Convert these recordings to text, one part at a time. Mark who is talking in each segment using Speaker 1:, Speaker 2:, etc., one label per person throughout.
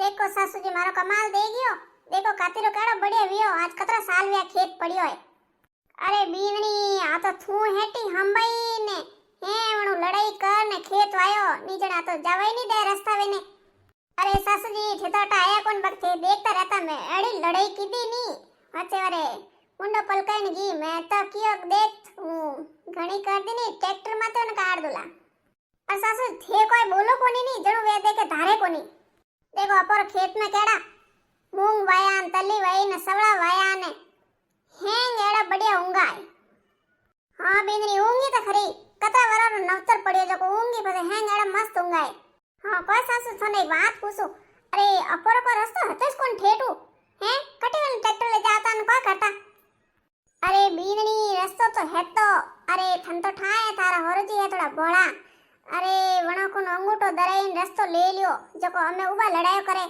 Speaker 1: देखो सासू जी मारो कमाल दे गयो। देखो कातीरो केड़ो बढ़िया वियो आज कतरा साल व्या खेत पड़ियो है। अरे बीनणी आ तो थू हेटी हंबाई ने हे वणु लड़ाई कर ने खेत वायो नीचड़ा तो जावाई नहीं दे रास्ता वेने। अरे सासू जी ठेतोटा आया कोन बखते देखता रहता मैं एड़ी लड़ाई कीधी नी अच्छे वारे मुंडो पलकाई गी मैं तो कियो देख घणी कर दी नी ट्रैक्टर में तो न काट दूला। और सासू थे कोई बोलो कोनी नी जणु वे देखे धारे कोनी। देखो अपर खेत में केड़ा मूंग वाया न तली वाई न सवड़ा वाया ने हेंग एड़ा बढ़िया ऊंगाय। हां बीनरी ऊंगी तो खरी कतरा वरानो नवतर पड़ियो जो ऊंगी पछे हेंग एड़ा मस्त ऊंगाय। हां कोई सासू थने बात पूछो। अरे अपर पर रस्तो हतेस कोन ठेटू हैं कटेल ट्रैक्टर ले जाता न का करता। अरे बीननी रस्तो तो है तो अरे थन तो ठाए तारा होरजी है थोड़ा बोला। अरे वणो को अंगूठो दराईन रस्तो ले लियो जको हमें उबा लड़ायो करे।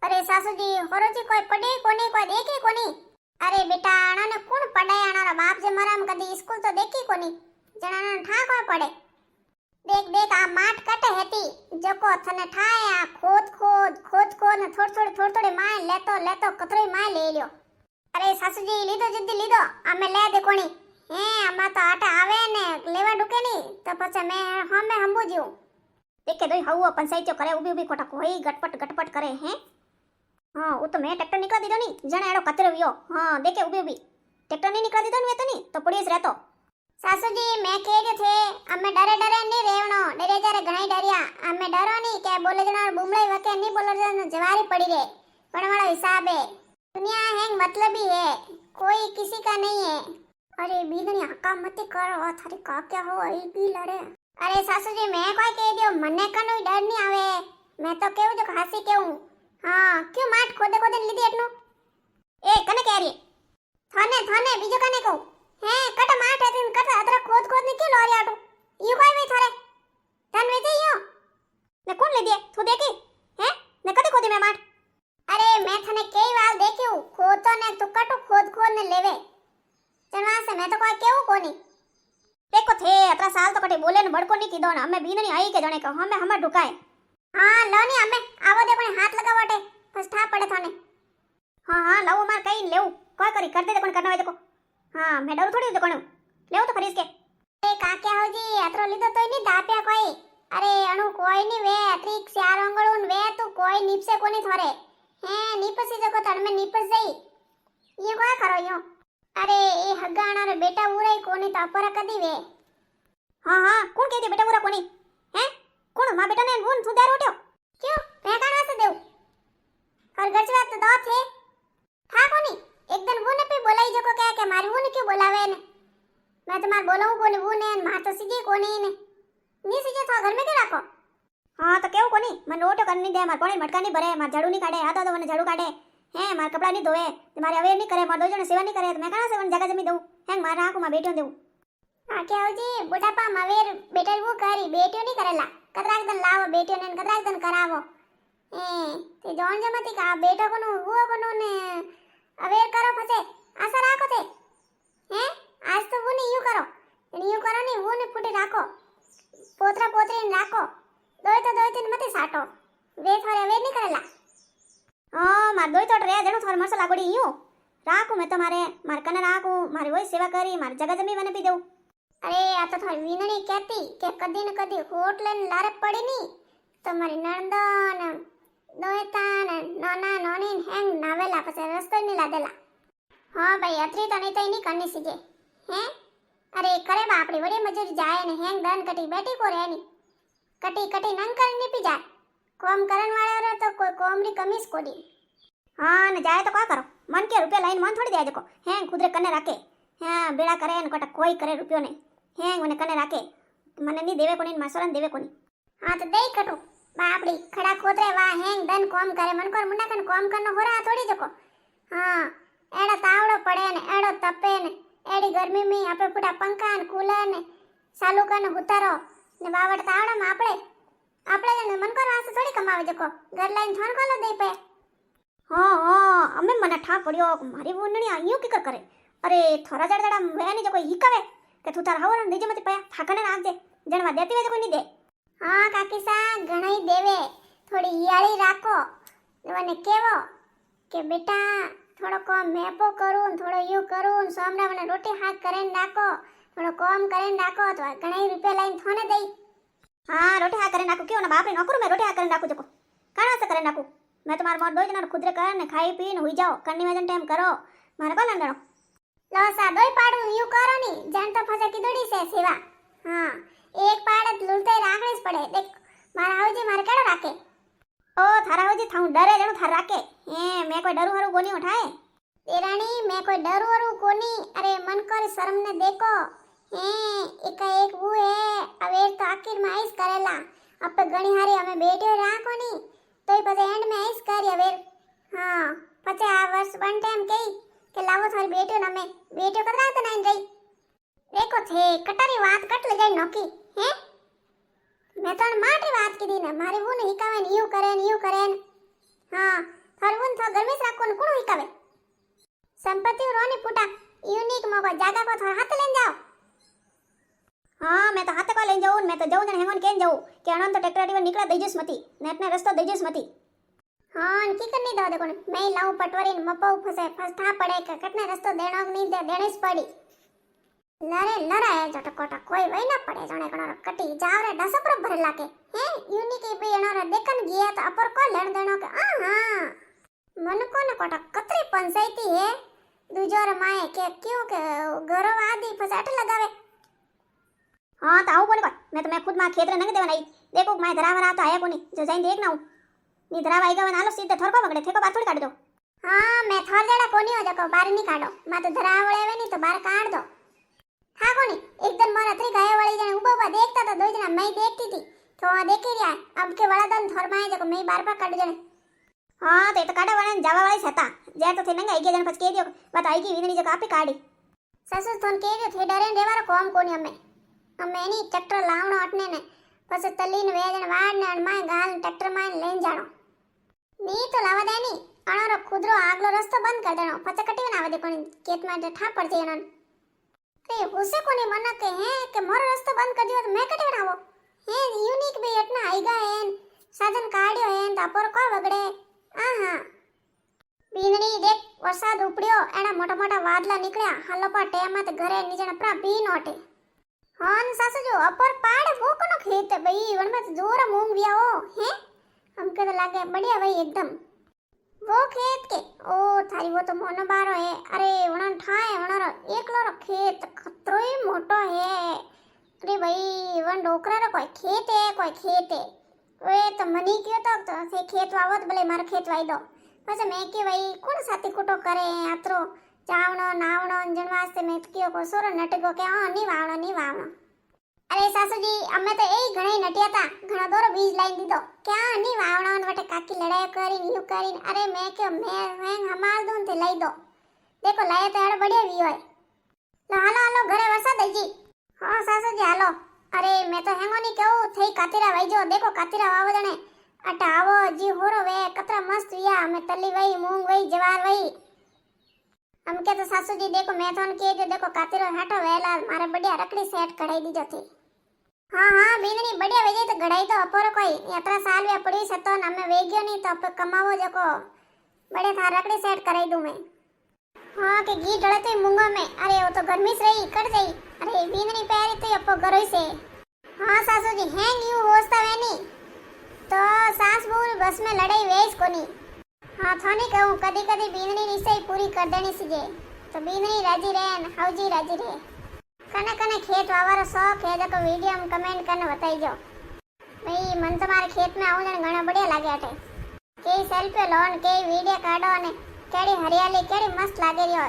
Speaker 1: अरे सासू जी होरजी कोई पड़े कोनी कोई देखे कोनी। अरे बेटा आना ने कोण पढ़ाया आना बाप जे मराम कदी स्कूल तो देखी कोनी जणाना ठा कोई पड़े। देख देख आ माट कटे हेती जको थने ठाया खोद ने थोड़ी माय लेतो कतरोई माय ले लियो। अरे सासू जी लीधो जिद्दी लीधो आमे ले दे कोनी हे अम्मा तो आटा आवे ने लेवा डुके नी तो पछे मैं हमे हंबू जीव देखे दोई हवो पंचायतो करे उभी कोटा कोई गटपट करे हैं। हां वो तो मैं ट्रैक्टर निकला दीदो नी जने एडो कतरो वियो। हां देखे उभी ट्रैक्टर नहीं निकला दीदो नी तो नी तो पड़ीस रहतो। सासू जी मैं कह थे अमे डरे नहीं रेवणो डरे जारे घणाई डरिया अमे डरो नी के बोले जना बुमड़े वके नहीं बोले जना जवारी पड़ी रे पण वाला हिसाब है दुनिया है मतलबी है कोई किसी का नहीं है। अरे बीननी आका मत करो थारी का क्या हो आई भी लड़े। अरे सासू जी मैं कोई कह दियो मने कनो डर नहीं आवे मैं तो केहू जो खासी केहू। हां क्यों माट खोदे लीधी एटनु ए कने कह रही थाने बीजो कने कहू हे कट माट है कट अदरा खोद ने क्यों लोरी आटू यू कोई वे थारे तन वे यो ने कौन ले दिए तू देखी हैं ने कदे खोदी मैं माट। अरे मैं थने कई बार देखियो खोदो ने तू कटू खोद ने लेवे चलवा से मैं तो कोई केहू कोनी। देखो थे अतरा साल तो कटे बोले न बड़को नहीं कीधो ना हमें बीननी आई के जणे को हमें हमर ढुकाए। हां लो नी हमें आवो दे कोनी हाथ लगावटे बस ठा पड़े थाने। हां लव मार कई लेऊ कोई करी कर दे कोन करना वे देखो। हां मैं डरू थोड़ी देखो लेऊ तो खरीद के ए काके होजी अतरो लीधो तोय नी दाप्या कोई। अरे अणु कोई नी वे अतरी चार अंगळून वे तू कोई नीपसे कोनी थोरे हैं नीपसी जको तण में नीपस जाई ये कोई करो यो। अरे ए हगाणा रे बेटा उराई कोनी तो अपरा कदी वे। हां कौन कहती बेटा उरा कोनी हैं कौन मां बेटा ने गुन सुधार उठ्यो क्यों मैं कान वासे देऊ कर गचवा तो दो थे था कोनी एक दिन वो ने पे बोलाई जको कहे के मारी वो ने क्यों बोलावे ने मैं तो मार बोलाऊं कोनी वो ने मार तो सीजे कोनी ने नी सीजे तो घर में क्यों रखो। हां तो केव कोनी मन रोटो करनी दे मार पानी मटका नहीं भरे मार झाड़ू नहीं काढे आधा तो मन झाड़ू काढे हैं मार कपड़ा नहीं धोए तुम्हारे अवेयर नहीं करे मार दो जने सेवा नहीं करे तो मैं कहां से वन जगह जमी दूं हैं मार राखो मार बेटियों देऊ। हां क्या हो जी बुढ़ापा मवेर बेटा वो करी बेटियों नहीं करेला कतराक दिन लावो बेटियों ने कतराक दिन करावो ए ते जोन जमती का बेटा कोनु वो कोनु ने अवेयर करो फसे आशा राखो थे हैं आज तो वो नहीं यूं करो नहीं वो ने फुटी राखो पोतरा पोतरी ने राखो दोय तो मते साटो वे थोड़े अवेयर नहीं करेला। हां मार दोय तो रे जणो थोर मरसा लागोडी यूं राखू मैं तुम्हारे मार कने राखू मारी वही सेवा करी मार जगह जमी बने भी देऊ। अरे आ तो थारी वीनणी कहती के कदी न कदी होटल ने लारे पड़ी नी तो मारी नंदन दोयता ने नोना नोनी हैंग नावेला पसे रस्तो नहीं लादेला। हां भाई अतरी तो नहीं करनी सीजे हैं। अरे करे बा आपड़ी बड़ी मजूरी जाए ने हैंग दन कटी बेटी को रहनी कटी नंग करनी पी जाए कोम करन वाले रे तो कोई कोमरी कमीज कोडी। हां न जाए तो का करो मन के रुपया लाइन मन थोड़ी दे देखो हैं खुद रे कने राखे हैं बेड़ा करे न कोटा कोई करे रुपयो ने हैं मने कने राखे मने नी देवे कोनी मासरन देवे कोनी। हां तो देई कटो बापड़ी खड़ा खोदरे वा हैं दन कोम करे मन को मुंडा कन कोम करनो होरा थोड़ी जको। हां एड़ा तावड़ो पड़े ने एड़ो तपे ने एड़ी गर्मी में आपे पुटा पंखा ने कूलर ने चालू करने उतारो ने बावड़ तावड़ा में आपड़े ने मन को वास्ते थोड़ी कमावे जको घर लाइन थोन कोलो दे पे। हां अमे मने ठा पड़ियो मारी वोनणी आयो की करे। अरे थोड़ा जड़ा वेनी जको हिकावे के तू तार हवरन देजे मते पया थाकने राख दे जनवा देती वे तो कोई नहीं दे। हां काकी सा घणाई देवे थोड़ी हियाली राखो એવાને કેવો કે બેટા થોડો કોમ મેપો કરું ને થોડો યુ કરું ને સોમરા મને રોટી હાક કરીને નાખો, થોડો કોમ કરીને નાખો તો ઘણા રૂપિયા લઈને થોને દઈ.
Speaker 2: હા રોટી હા કરીને નાખું કેવું ને બાપરે નોકરું મેં રોટી હા કરીને નાખું જકો કાણા સે કરીને નાખું મેં તો મારા મોર દોઈ જણા ખુદરે કરે ને ખાઈ પીને હુઈ જાઓ કન્ની વજન ટાઈમ કરો મારે કોણ લંડણો
Speaker 1: લો સાદોય પાડું યુ કરો ની જાણ તો ફસે કીધુડી છે સેવા. હા એક પાડ જ લૂલતે રાખણી જ પડે. દેખ મારા આવજી મારે કેડો રાખે.
Speaker 2: ઓ થારા હોજી થાઉં ડરે જણું થાર રાખે હે મેં કોઈ ડરું હરું ગોની ઉઠાય
Speaker 1: દેરાણી મેં કોઈ ડરું વરું કોની. અરે मन कर शर्म ने देखो હે એક वो है अवेर तो आखिर में आइस करेला अब घणी हारी हमें बेटियो રાખો ની તોય પછી એન્ડ में आइस કરી अवेर. હા પછી આ વર્ષ વન ટાઈમ કઈ કે લાવો થારી બેટિયો ને અમે બેટિયો કદરા તો નહીં રહી. દેખો થે કટારી વાત કટ લે જાય નોકી હે મેં તો માટી વાત કીધી ને મારી વું ને હિકાવે ને યુ કરે ને. હા થારું તો ગરમી રાખો ને કોણ હિકાવે संपत्ति रोनी पुटा यूनिक मोको जागा को थोड़ा हाथ लेन जाओ.
Speaker 2: हाँ मैं तो हाथ को लेन जाऊं मैं तो जाऊं जने हेंगोन केन जाऊं कि अनंत ट्रैक्टर टीवर निकला दईजस मती नेट ने रस्तो दईजस मती.
Speaker 1: हाँ की करनी दो देखो मैं लाऊं पटवरी ने मपा फसे फसठा पड़े के कटने रस्तो देणो नहीं दे देणेस पड़ी लरे लराए जटकोटा कोई वही ना पड़े जणे कणो कटी जावरे डसप्र भरेला के हे यूनिक ए बे एनो देखन गया तो अपर को लेण देणो के आ हां मन को ने कोटा कतरी पंचायती है दूजोर माए के क्यों के गरव आदि फसाट लगावे.
Speaker 2: हाँ तो आऊं कोनी कोई मैं खुद मां खेतरे नंग देवन आई देखो मैं धरावर तो आया कोनी जो जाइन देख ना हूं नी धरावा आई गवन आलो सीधे थोरको वगड़े थेको बात थोड़ी काट दो.
Speaker 1: हाँ मैं थोर जड़ा कोनी हो जको बार नहीं काढो मा तो धरावळे आवे नहीं तो बार काढ दो. हाँ कोनी एकदम मारा थरी गाय वाली जने उबा उबा देखता तो दो जना मैं देखती थी तो देखे रिया अब के वाला दन थोर माए जको मैं बार बार काढ जने.
Speaker 2: हाँ तो काढा वाला जावा वाली था जे तो थे नंगा आई गया जन पछ के दियो बात आई की विननी जो कापी काढी
Speaker 1: ससुर थोन के दियो थे डरे रेवारो कोम कोनी અમે ની ટ્રેક્ટર લાવણો અટને ને પછી તલીન વેજણ વાડ ને માય ગાલ ટ્રેક્ટર માં લઈને જાણો ની તો લાવા દે ની અણરો ખુદરો આગલો રસ્તો બંધ કરી દેણો પછી કટી ના આવે દે કોની ખેત માં ઠા પડ જઈ એનો કે હુસે કોની મન કે હે કે મોરો રસ્તો બંધ કરી દિયો તો મે કટી બનાવો હે યુનિક બે એટના આઈગા હેન સાધન કાઢ્યો હેન તો પર કો વગડે. આહા બીનડી દેખ વરસાદ ઉપડ્યો એના મોટા મોટા વાદળા નીકળ્યા હાલોપા ટેમાં તો ઘરે નીચે પ્રા બી નોટે. हाँ सासू जो अपर पाड़ वो कोनो खेत है भाई वन में तो जोर मूंग दिया हो हैं हमको तो लगे बढ़िया भाई एकदम वो खेत के ओ थारी वो तो मोनो बारो है अरे वणन ठाए वणरो एकलो रो खेत खतरो ही मोटो है. अरे भाई वन डोकरा रो कोई खेत है वे तो मनी क्यों तो से खेत वावत भले मार खेत वाई दो बस मैं के भाई कौन साथी कुटो करे आतरो चावणो नावणो जण वास्ते में क्यों को सोरो नटको के आ नी वावणो. अरे सासूजी अमे तो एई घणे नटिया था घणो दोरो बीज लाई दीदो क्या नी वावणो न वटे काकी लड़ाई करी यू करी अरे मैं के मैं हमार दून थे लाई दो देखो लाए तो एड़ बढ़िया वी होय. हालो घरे वरसा दईजी. हां सासूजी हालो. अरे मैं तो हेंगो नी कहू थई कातीरा वईजो देखो कातीरा वाव जणे अटा आवो जी होरो वे कतरा मस्त विया मैं तली वई मूंग वई जवार वई हम के तो सासू जी देखो मैं तो के दे देखो कातीरो हटो वेला मारे बढ़िया रकड़ी सेट कढ़ाई दीजो थी. हाँ बीननी बढ़िया वेजे तो गड़ाई तो अपोर कोई यात्रा साल वे पड़ी सतो न हमें वेग्यो नहीं तो अप कमावो जको बड़े था रकड़ी सेट कराई दूं मैं. हाँ के घी डले तो मूंगा में अरे वो तो गर्मी से रही कट गई अरे बीननी पैरी तो अपो गरोई से. हाँ सासू जी हैंग यू होस्ता वेनी तो सास बहू बस में लड़ाई वेस कोनी. हाँ थाने कहूँ कदी कदी बीननी निश्चय पूरी कर देनी सीजे तो बीननी राजी रहे न हाउजी राजी रहे. कने कने खेत वावारो शौक है जको वीडियो में कमेंट करने बताई जो भाई मन तुम्हारे खेत में आऊं जने घणा बढ़िया लागे अटे के सेल्फी लोन के वीडियो काढो ने केड़ी हरियाली केड़ी मस्त लागे रही हो.